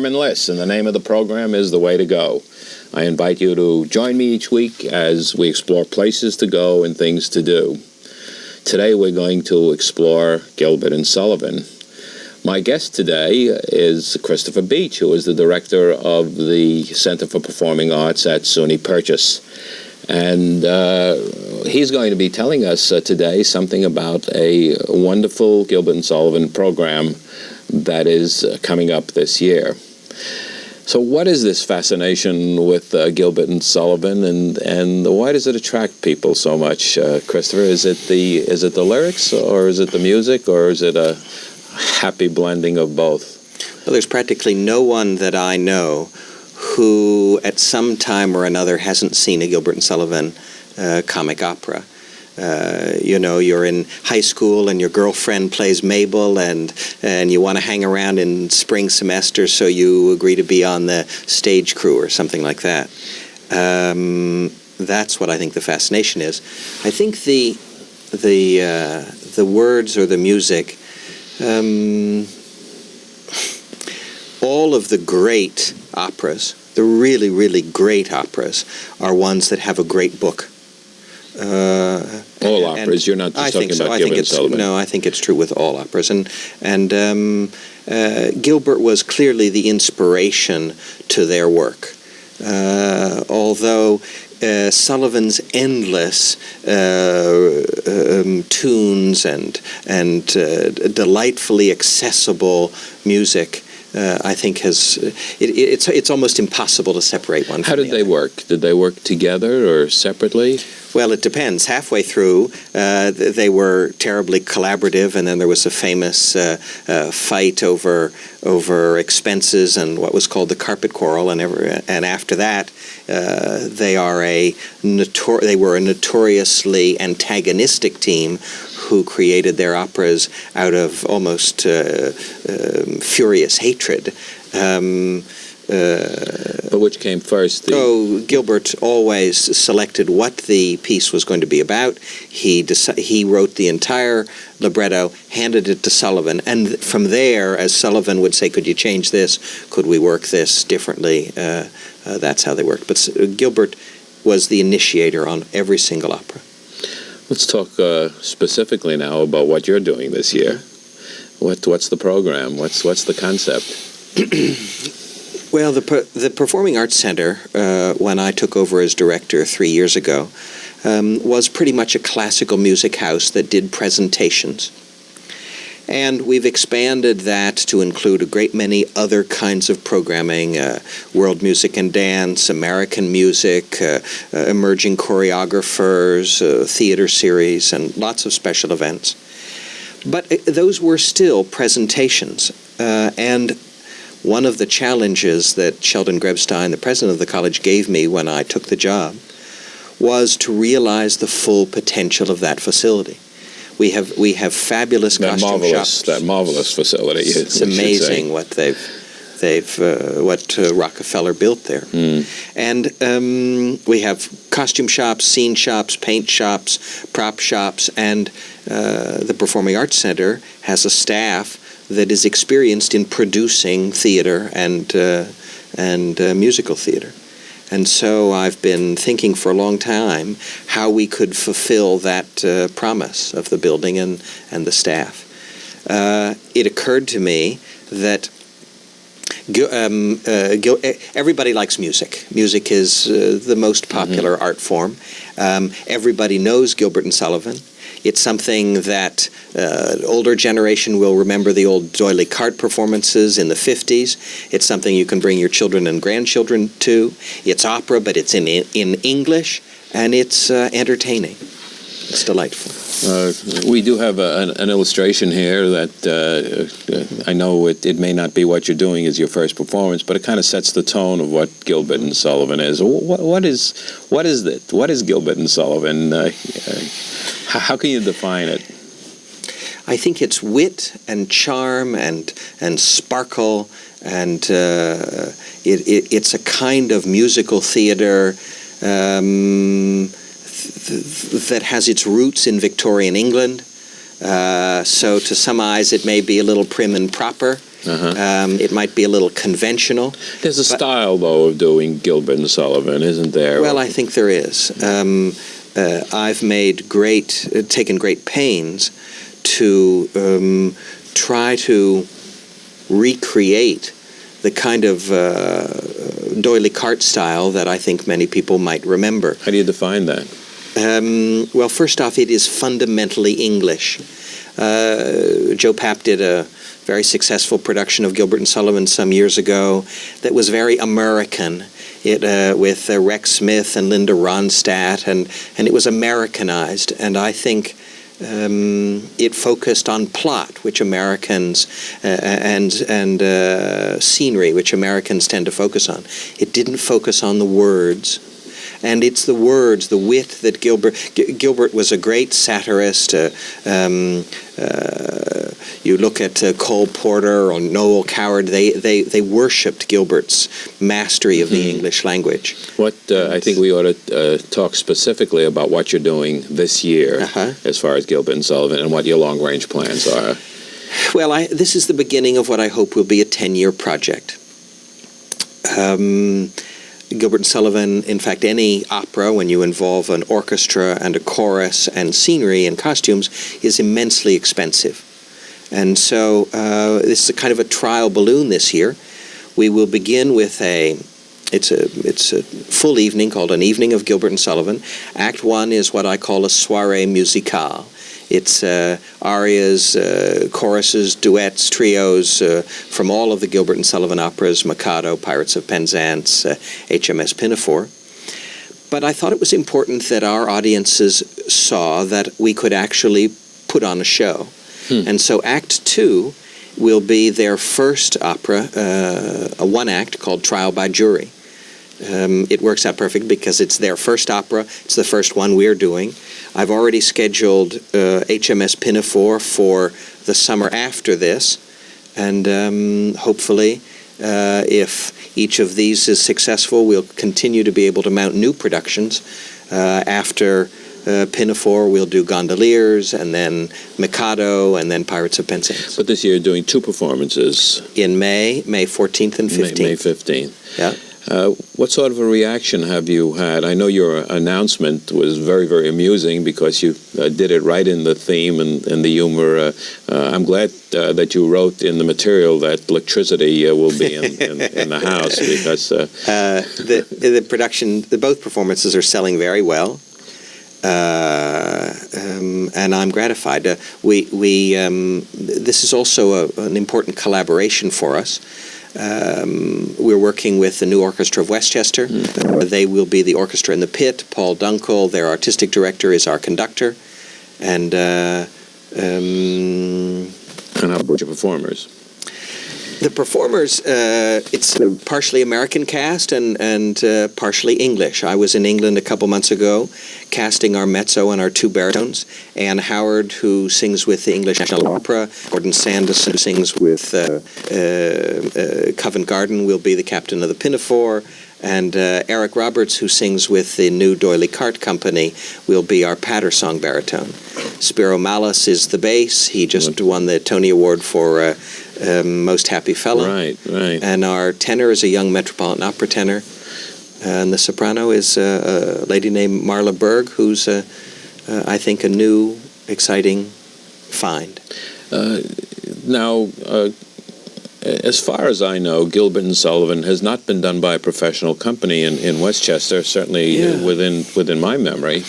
Chairman Liss, and the name of the program is The Way to Go. I invite you to join me each week as we explore places to go and things to do. Today we're going to explore Gilbert and Sullivan. My guest today is Christopher Beach, who is the director of the Center for Performing Arts at Sullivan-Purchase. And he's going to be telling us today something about a wonderful Gilbert and Sullivan program that is coming up this year. So what is this fascination with Gilbert and Sullivan, and why does it attract people so much, Christopher? Is it the lyrics, or is it the music, or is it a happy blending of both? Well, there's practically no one that I know who at some time or another hasn't seen a Gilbert and Sullivan comic opera. You're in high school and your girlfriend plays Mabel, and you want to hang around in spring semester, so you agree to be on the stage crew or something like that. That's what I think the fascination is. I think the words or the music, all of the great operas, the really, really great operas, are ones that have a great book. All operas. You're not just talking about Gilbert and Sullivan. No, I think it's true with all operas. And Gilbert was clearly the inspiration to their work. Although Sullivan's endless tunes and delightfully accessible music, I think it's almost impossible to separate one from the other. How did they work? Did they work together or separately? Well, it depends. Halfway through, they were terribly collaborative, and then there was a famous fight over expenses and what was called the carpet quarrel. And after that, they were a notoriously antagonistic team who created their operas out of almost furious hatred. But which came first? Gilbert always selected what the piece was going to be about. He wrote the entire libretto, handed it to Sullivan, and from there, as Sullivan would say, could you change this? Could we work this differently? That's how they worked. But Gilbert was the initiator on every single opera. Let's talk specifically now about what you're doing this year. What's the program? What's the concept? Well, the Performing Arts Center, when I took over as director 3 years ago, was pretty much a classical music house that did presentations. And we've expanded that to include a great many other kinds of programming, world music and dance, American music, emerging choreographers, theater series, and lots of special events. But those were still presentations, and one of the challenges that Sheldon Grebstein, the president of the college, gave me when I took the job was to realize the full potential of that facility. We have fabulous costume shops. That marvelous facility. It's amazing what what Rockefeller built there. And we have costume shops, scene shops, paint shops, prop shops, and the Performing Arts Center has a staff that is experienced in producing theater and musical theater. And so I've been thinking for a long time how we could fulfill that promise of the building and the staff. It occurred to me that everybody likes music. Music is the most popular art form. Everybody knows Gilbert and Sullivan. It's something that older generation will remember the old D'Oyly Carte performances in the 50s. It's something you can bring your children and grandchildren to. It's opera, but it's in English, and it's entertaining. It's delightful. We do have an illustration here that I know it may not be what you're doing as your first performance, but it kind of sets the tone of what Gilbert and Sullivan is. What is it? What is Gilbert and Sullivan? How can you define it? I think it's wit and charm and sparkle, and it's a kind of musical theater that has its roots in Victorian England. So to some eyes it may be a little prim and proper. It might be a little conventional. There's a style, though, of doing Gilbert and Sullivan, isn't there? Well, I think there is. I've taken great pains to try to recreate the kind of doily cart style that I think many people might remember. How do you define that? Well, first off, it is fundamentally English. Joe Papp did a very successful production of Gilbert and Sullivan some years ago that was very American. With Rex Smith and Linda Ronstadt, and it was Americanized. And I think it focused on plot, which Americans and scenery, which Americans tend to focus on. It didn't focus on the words. And it's the words, the wit that Gilbert was a great satirist. You look at Cole Porter or Noel Coward, they worshipped Gilbert's mastery of the English language. I think we ought to talk specifically about what you're doing this year as far as Gilbert and Sullivan and what your long-range plans are. Well, this is the beginning of what I hope will be a 10-year project. Gilbert and Sullivan, in fact, any opera, when you involve an orchestra and a chorus and scenery and costumes, is immensely expensive. And so this is a kind of a trial balloon this year. We will begin with it's a full evening called An Evening of Gilbert and Sullivan. Act 1 is what I call a soirée musicale. It's arias, choruses, duets, trios from all of the Gilbert and Sullivan operas, Mikado, Pirates of Penzance, HMS Pinafore. But I thought it was important that our audiences saw that we could actually put on a show. And so Act 2 will be their first opera, a one-act called Trial by Jury. It works out perfect because it's their first opera. It's the first one we're doing. I've already scheduled HMS Pinafore for the summer after this. And hopefully, if each of these is successful, we'll continue to be able to mount new productions. After Pinafore, we'll do Gondoliers, and then Mikado, and then Pirates of Penzance. But this year you're doing two performances. In May 14th and 15th. May 15th. Yeah. What sort of a reaction have you had? I know your announcement was very, very amusing because you did it right in the theme and the humor. I'm glad that you wrote in the material that electricity will be in the house because... the production, both performances are selling very well. And I'm gratified. This is also an important collaboration for us. We're working with the New Orchestra of Westchester. They will be the orchestra in the pit. Paul Dunkel, their artistic director, is our conductor. And how about your performers? The performers, it's a partially American cast and partially English. I was in England a couple months ago casting our mezzo and our two baritones. Anne Howard, who sings with the English National Opera. Gordon Sanderson, who sings with Covent Garden, will be the captain of the Pinafore. And Eric Roberts, who sings with the new Doily Cart Company, will be our Pattersong baritone. Spiro Malis is the bass. He just won the Tony Award for Most Happy Fellow. Right. And our tenor is a young Metropolitan Opera tenor. And the soprano is a lady named Marla Berg, who's, I think, a new, exciting find. Now, as far as I know, Gilbert and Sullivan has not been done by a professional company in Westchester, certainly within my memory.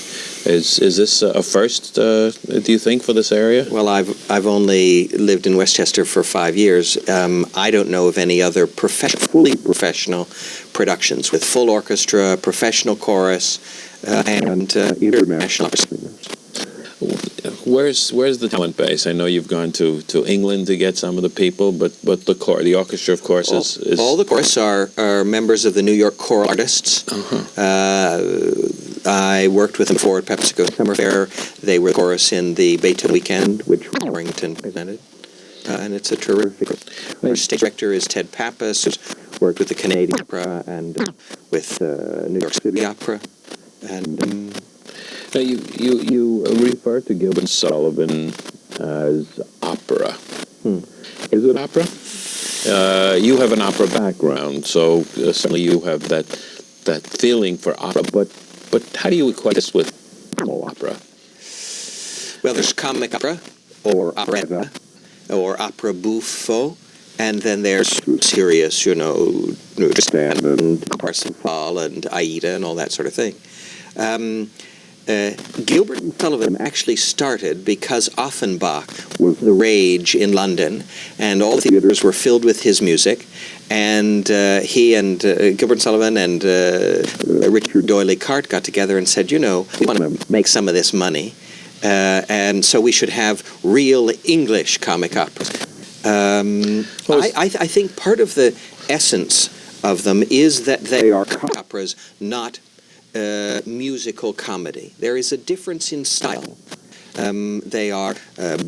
Is this a first, do you think, for this area? Well, I've only lived in Westchester for 5 years. I don't know of any other fully professional productions with full orchestra, professional chorus, and international performers. Where's the talent base? I know you've gone to England to get some of the people, but the orchestra, of course, is... All the chorus are members of the New York Choral Artists. I worked with them before at PepsiCo Summer Fair. They were the chorus in the Beethoven Weekend, which Warrington presented. And it's a terrific... Our stage director is Ted Pappas, who's worked with the Canadian Opera and with New York City Opera. And... Now, you refer to Gilbert Sullivan as opera. Is it opera? You have an opera background, so certainly you have that feeling for opera. But how do you equate this with opera? Well, there's comic opera, or operetta, or opera buffo, and then there's serious, and Parsifal and Aida and all that sort of thing. Gilbert and Sullivan actually started because Offenbach was the rage in London, and all the theaters were filled with his music. And he and Gilbert Sullivan and Richard D'Oyly Carte got together and said, we want to make some of this money, and so we should have real English comic operas. I think part of the essence of them is that they are comic operas, not musical comedy. There is a difference in style. They are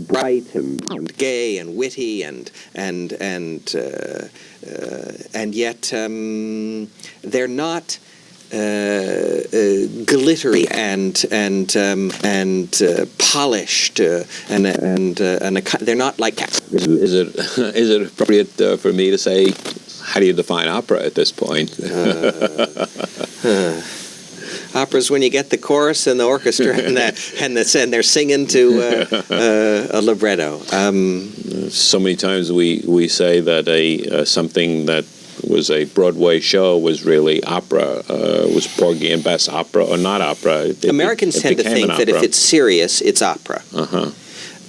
bright and gay and witty and yet they're not glittery and polished they're not like cats. Is it appropriate for me to say, how do you define opera at this point? Opera's when you get the chorus and the orchestra and they're singing to a libretto. So many times we say that something that was a Broadway show was really opera, was Porgy and Bess opera or not opera. Americans tend to think that if it's serious, it's opera.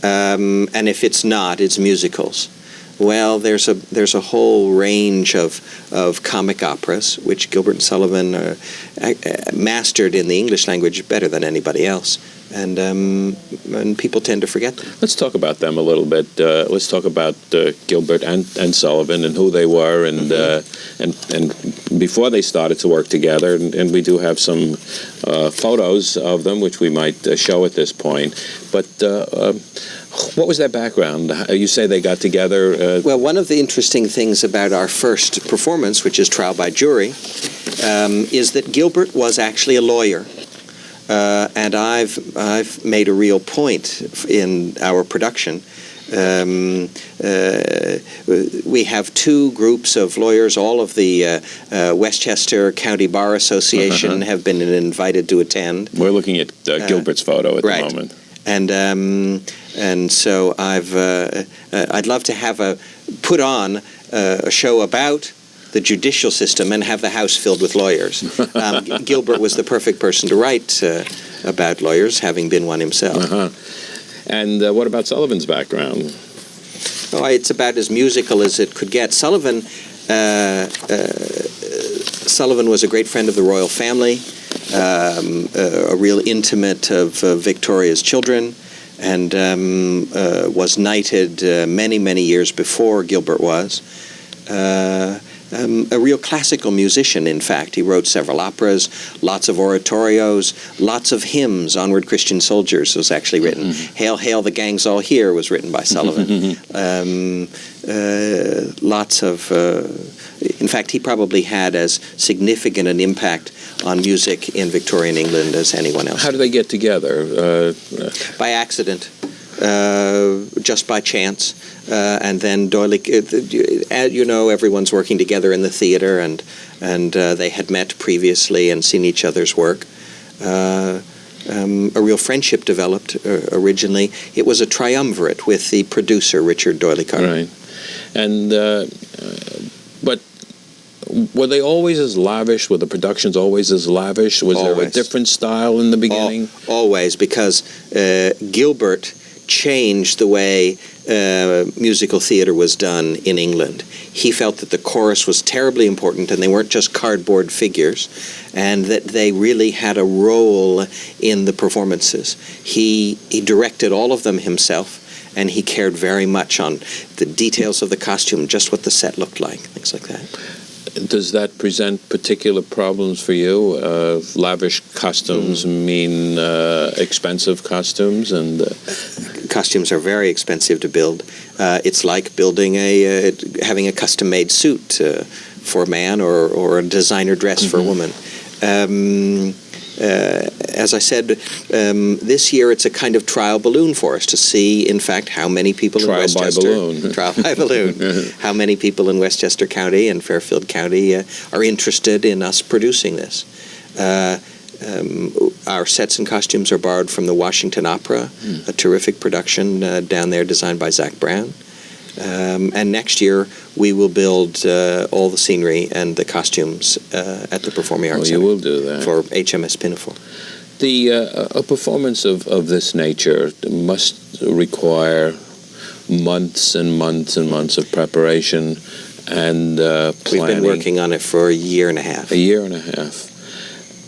And if it's not, it's musicals. Well, there's a whole range of comic operas, which Gilbert and Sullivan mastered in the English language better than anybody else, and people tend to forget them. Let's talk about them a little bit. Let's talk about Gilbert and Sullivan and who they were, and before they started to work together. And we do have some photos of them, which we might show at this point. But what was their background? You say they got together. Well, one of the interesting things about our first performance, which is Trial by Jury, is that Gilbert was actually a lawyer. And I've made a real point in our production. We have two groups of lawyers. All of the Westchester County Bar Association have been invited to attend. We're looking at Gilbert's photo at the moment. And so I'd love to have put on a show about the judicial system and have the house filled with lawyers. Gilbert was the perfect person to write about lawyers, having been one himself. And what about Sullivan's background? Oh, it's about as musical as it could get. Sullivan was a great friend of the royal family, a real intimate of Victoria's children, and was knighted many, many years before Gilbert was. A real classical musician, in fact. He wrote several operas, lots of oratorios, lots of hymns. Onward Christian Soldiers was actually written. Hail, Hail, the Gang's All Here was written by Sullivan. Lots of... in fact, he probably had as significant an impact on music in Victorian England as anyone else. How do they get together? By accident. Just by chance. And then D'Oyly, everyone's working together in the theater, and they had met previously and seen each other's work. A real friendship developed originally. It was a triumvirate with the producer, Richard D'Oyly Carte. Right. And, but were they always as lavish? Were the productions always as lavish? Was there a different style in the beginning? Always, because Gilbert changed the way musical theater was done in England. He felt that the chorus was terribly important, and they weren't just cardboard figures, and that they really had a role in the performances. He directed all of them himself, and he cared very much on the details of the costume, just what the set looked like, things like that. Does that present particular problems for you? Lavish costumes mean expensive costumes, and costumes are very expensive to build. It's like building having a custom-made suit for a man or a designer dress for a woman. as I said, this year it's a kind of trial balloon for us to see, in fact, how many people in Westchester... Trial by balloon. How many people in Westchester County and Fairfield County are interested in us producing this. Our sets and costumes are borrowed from the Washington Opera, a terrific production down there designed by Zach Brown. And next year, we will build all the scenery and the costumes at the Performing Arts Center. You will do that. For HMS Pinafore. A performance of this nature must require months and months and months of preparation and planning. We've been working on it for a year and a half. A year and a half.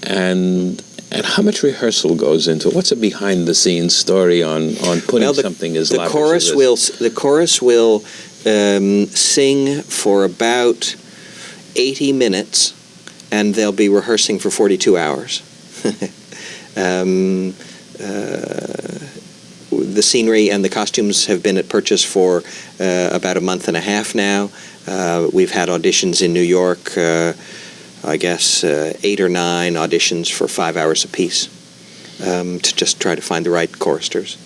And how much rehearsal goes into it? What's a behind-the-scenes story on putting something as lavish as this? The chorus will sing for about 80 minutes, and they'll be rehearsing for 42 hours. The scenery and the costumes have been at Purchase for about a month and a half now. We've had auditions in New York, I guess 8 or 9 auditions for 5 hours apiece to just try to find the right choristers.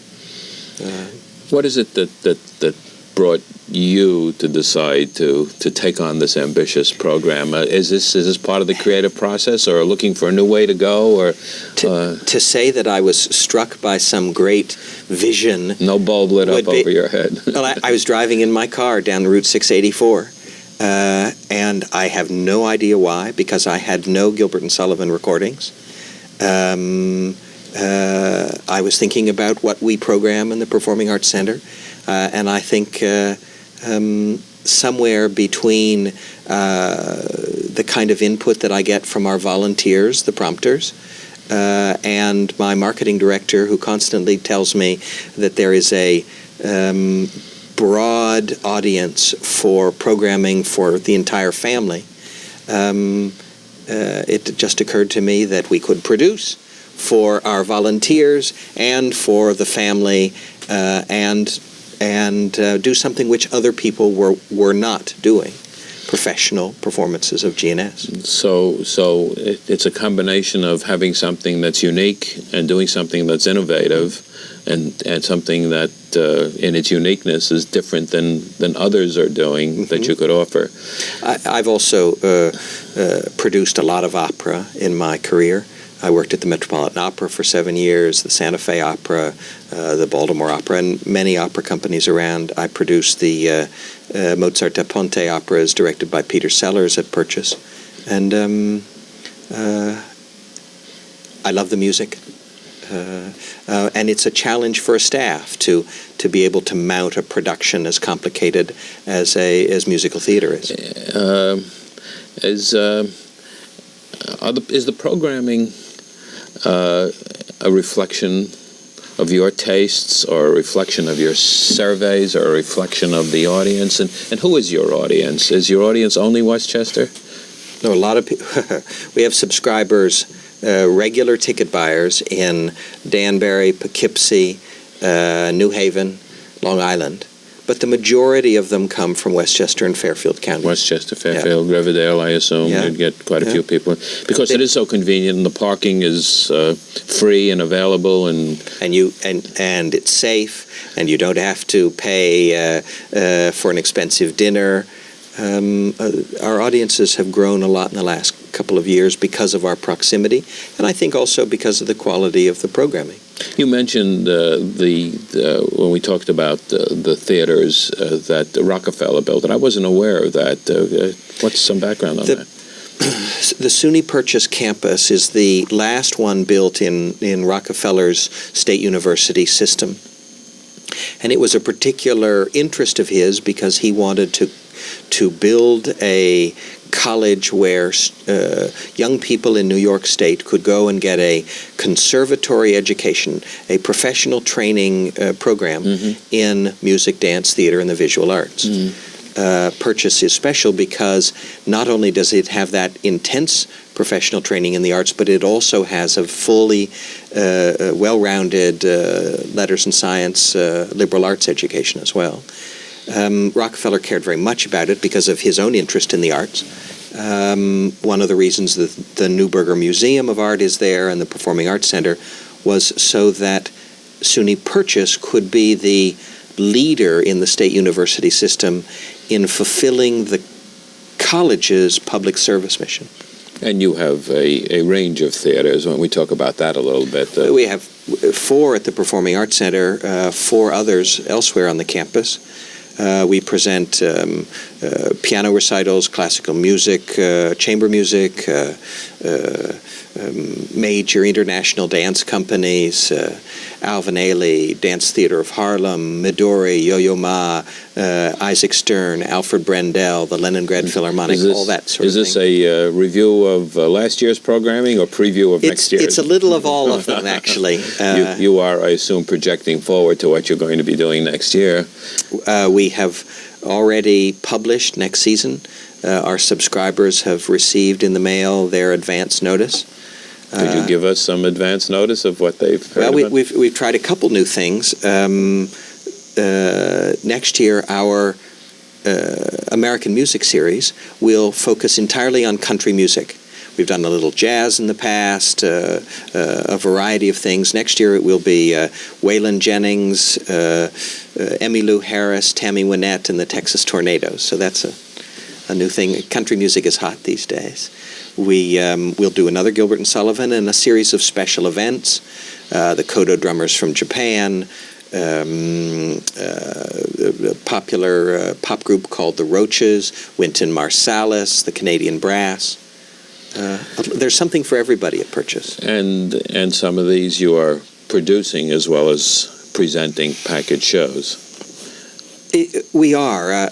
What is it that brought you to decide to take on this ambitious program? Is this part of the creative process, or looking for a new way to go, or to say that I was struck by some great vision? No bulb lit up over your head. Well, I was driving in my car down Route 684. And I have no idea why, because I had no Gilbert and Sullivan recordings. I was thinking about what we program in the Performing Arts Center, and I think somewhere between the kind of input that I get from our volunteers, the prompters, and my marketing director, who constantly tells me that there is a broad audience for programming for the entire family, it just occurred to me that we could produce for our volunteers and for the family, and do something which other people were not doing, professional performances of GNS. So it's a combination of having something that's unique and doing something that's innovative, and something that in its uniqueness is different than others are doing that you could offer. I've also produced a lot of opera in my career. I worked at the Metropolitan Opera for 7 years, the Santa Fe Opera, the Baltimore Opera, and many opera companies around. I produced the Mozart da Ponte operas directed by Peter Sellers at Purchase. And I love the music. And it's a challenge for a staff to be able to mount a production as complicated as musical theater is. Is the programming a reflection of your tastes, or a reflection of your surveys, or a reflection of the audience? And who is your audience? Is your audience only Westchester? No, a lot of people. We have subscribers, regular ticket buyers in Danbury, Poughkeepsie, New Haven, Long Island. But the majority of them come from Westchester and Fairfield County. Westchester, Fairfield, yeah. Riverdale, I assume. Yeah. You'd get quite a few people. Because it is so convenient, and the parking is free and available. And it's safe, and you don't have to pay for an expensive dinner. Our audiences have grown a lot in the last couple of years because of our proximity, and I think also because of the quality of the programming. You mentioned when we talked about the theaters that Rockefeller built, and I wasn't aware of that. What's some background on that? The SUNY Purchase campus is the last one built in Rockefeller's State University system, and it was a particular interest of his because he wanted to build a college where young people in New York State could go and get a conservatory education, a professional training program in music, dance, theater, and the visual arts. Purchase is special because not only does it have that intense professional training in the arts, but it also has a fully well-rounded letters and science, liberal arts education as well. Rockefeller cared very much about it because of his own interest in the arts. One of the reasons that the Neuberger Museum of Art is there and the Performing Arts Center was so that Sullivan-Purchase could be the leader in the state university system in fulfilling the college's public service mission. And you have a range of theaters. Why don't we talk about that a little bit? We have 4 at the Performing Arts Center, 4 others elsewhere on the campus. We present piano recitals, classical music, chamber music, major international dance companies, Alvin Ailey, Dance Theater of Harlem, Midori, Yo-Yo Ma, Isaac Stern, Alfred Brendel, the Leningrad Philharmonic, all that sort of thing. Is this a review of last year's programming or preview of next year's? It's a little of all of them, actually. You are, I assume, projecting forward to what you're going to be doing next year. We have already published next season. Our subscribers have received in the mail their advance notice. Could you give us some advance notice of what they've heard? Well, we've tried a couple new things. Next year, our American music series will focus entirely on country music. We've done a little jazz in the past, a variety of things. Next year, it will be Waylon Jennings, Emmylou Harris, Tammy Wynette, and the Texas Tornadoes. So that's a new thing. Country music is hot these days. We'll do another Gilbert and Sullivan and a series of special events. The Kodo drummers from Japan, a popular pop group called the Roaches, Wynton Marsalis, the Canadian Brass. There's something for everybody at Purchase. And some of these you are producing as well as presenting package shows. We are.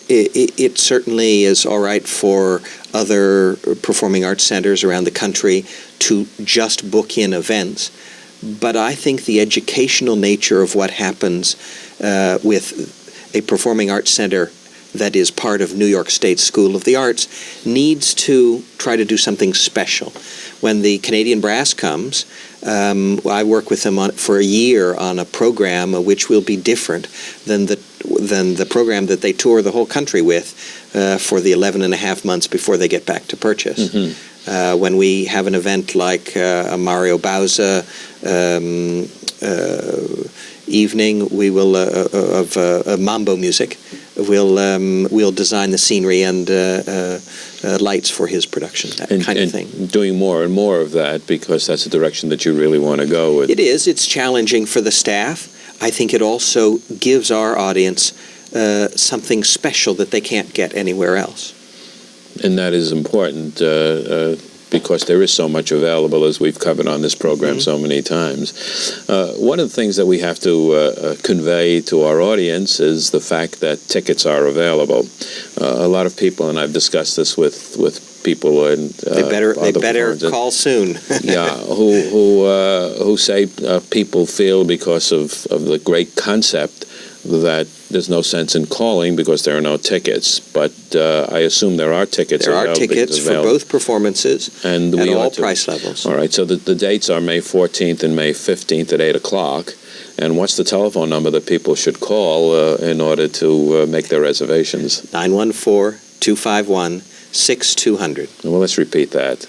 It certainly is all right for other performing arts centers around the country to just book in events. But I think the educational nature of what happens with a performing arts center that is part of New York State School of the Arts needs to try to do something special. When the Canadian Brass comes, I work with them for a year on a program which will be different than the program that they tour the whole country with for the 11 and a half months before they get back to Purchase. Mm-hmm. When we have an event like a Mario Bauza evening, we will of mambo music. We'll design the scenery and lights for his production, that kind of thing. Doing more and more of that because that's the direction that you really want to go with. It is. It's challenging for the staff. I think it also gives our audience something special that they can't get anywhere else. And that is important because there is so much available, as we've covered on this program so many times. One of the things that we have to convey to our audience is the fact that tickets are available. A lot of people, and I've discussed this with people, and they better call soon. Yeah, who say people feel because of the great concept that there's no sense in calling because there are no tickets. But I assume there are tickets. There are tickets for both performances and at all price levels. All right, so the dates are May 14th and May 15th at 8 o'clock. And what's the telephone number that people should call in order to make their reservations? 914-251-6200. Well, let's repeat that.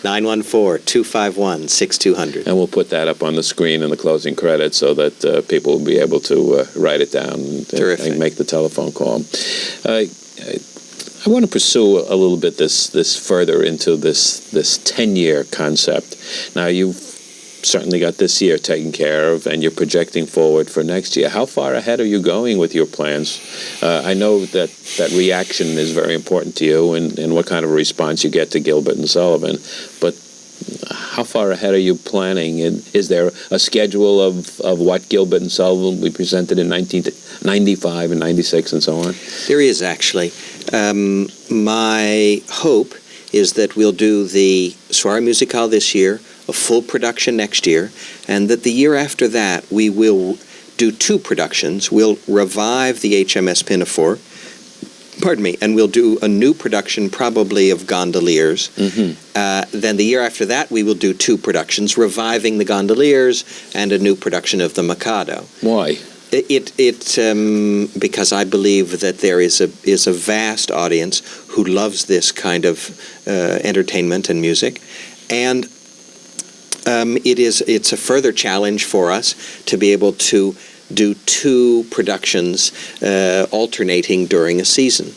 914-251-6200. And we'll put that up on the screen in the closing credits so that people will be able to write it down and make the telephone call. I want to pursue a little bit this further into this 10-year concept. Now, you've certainly got this year taken care of, and you're projecting forward for next year. How far ahead are you going with your plans? I know that reaction is very important to you and what kind of response you get to Gilbert and Sullivan, but how far ahead are you planning? And is there a schedule of what Gilbert and Sullivan we presented in 1995 and 96 and so on? There is, actually. My hope is that we'll do the Soirée Musicale this year, a full production next year, and that the year after that we will do 2 productions. We'll revive the HMS Pinafore, and we'll do a new production probably of Gondoliers. Mm-hmm. Then the year after that we will do 2 productions, reviving the Gondoliers and a new production of the Mikado. Why? Because I believe that there is a vast audience who loves this kind of entertainment and music, and it's a further challenge for us to be able to do 2 productions alternating during a season.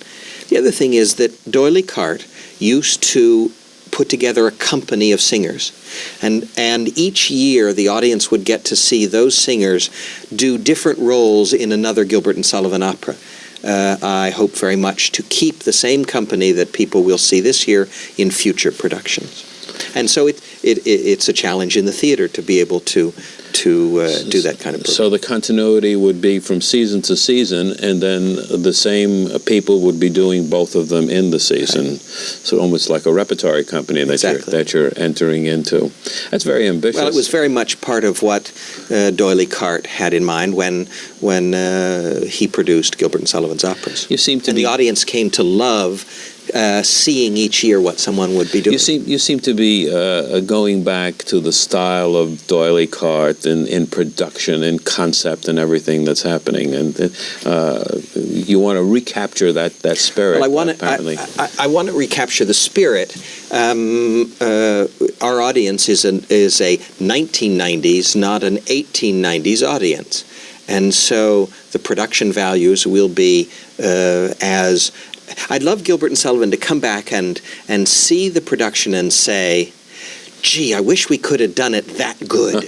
The other thing is that D'Oyly Carte used to put together a company of singers, and each year the audience would get to see those singers do different roles in another Gilbert and Sullivan opera. I hope very much to keep the same company that people will see this year in future productions. And so it's a challenge in the theater to be able to do that kind of program. So the continuity would be from season to season, and then the same people would be doing both of them in the season. Right. So almost like a repertory company that you're entering into. That's very ambitious. Well, it was very much part of what D'Oyly Carte had in mind when he produced Gilbert and Sullivan's operas. The audience came to love seeing each year what someone would be doing. You seem to be going back to the style of D'Oyly Carte in production and concept and everything that's happening, and you want to recapture that spirit. Well, I want to recapture the spirit. Our audience is a 1990s, not an 1890s audience, and so the production values will be as. I'd love Gilbert and Sullivan to come back and see the production and say, gee, I wish we could have done it that good,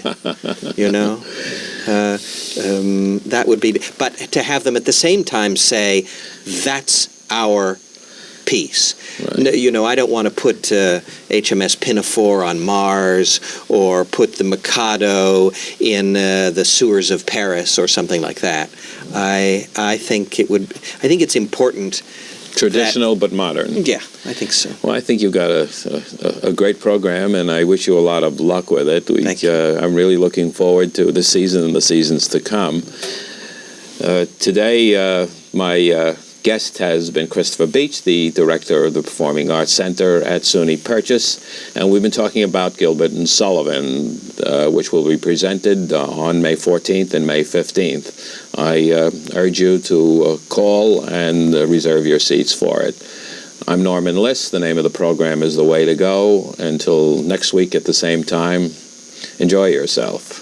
that would be, but to have them at the same time say, that's our piece. Right. I don't want to put HMS Pinafore on Mars or put the Mikado in the sewers of Paris or something like that. I think it's important. Traditional but modern. Yeah, I think so. Well, I think you've got a great program, and I wish you a lot of luck with it. Thank you. I'm really looking forward to the season and the seasons to come. Today, my guest has been Christopher Beach, the director of the Performing Arts Center at Sullivan-Purchase, and we've been talking about Gilbert and Sullivan, which will be presented on May 14th and May 15th. I urge you to call and reserve your seats for it. I'm Norman Liss. The name of the program is The Way to Go. Until next week at the same time, enjoy yourself.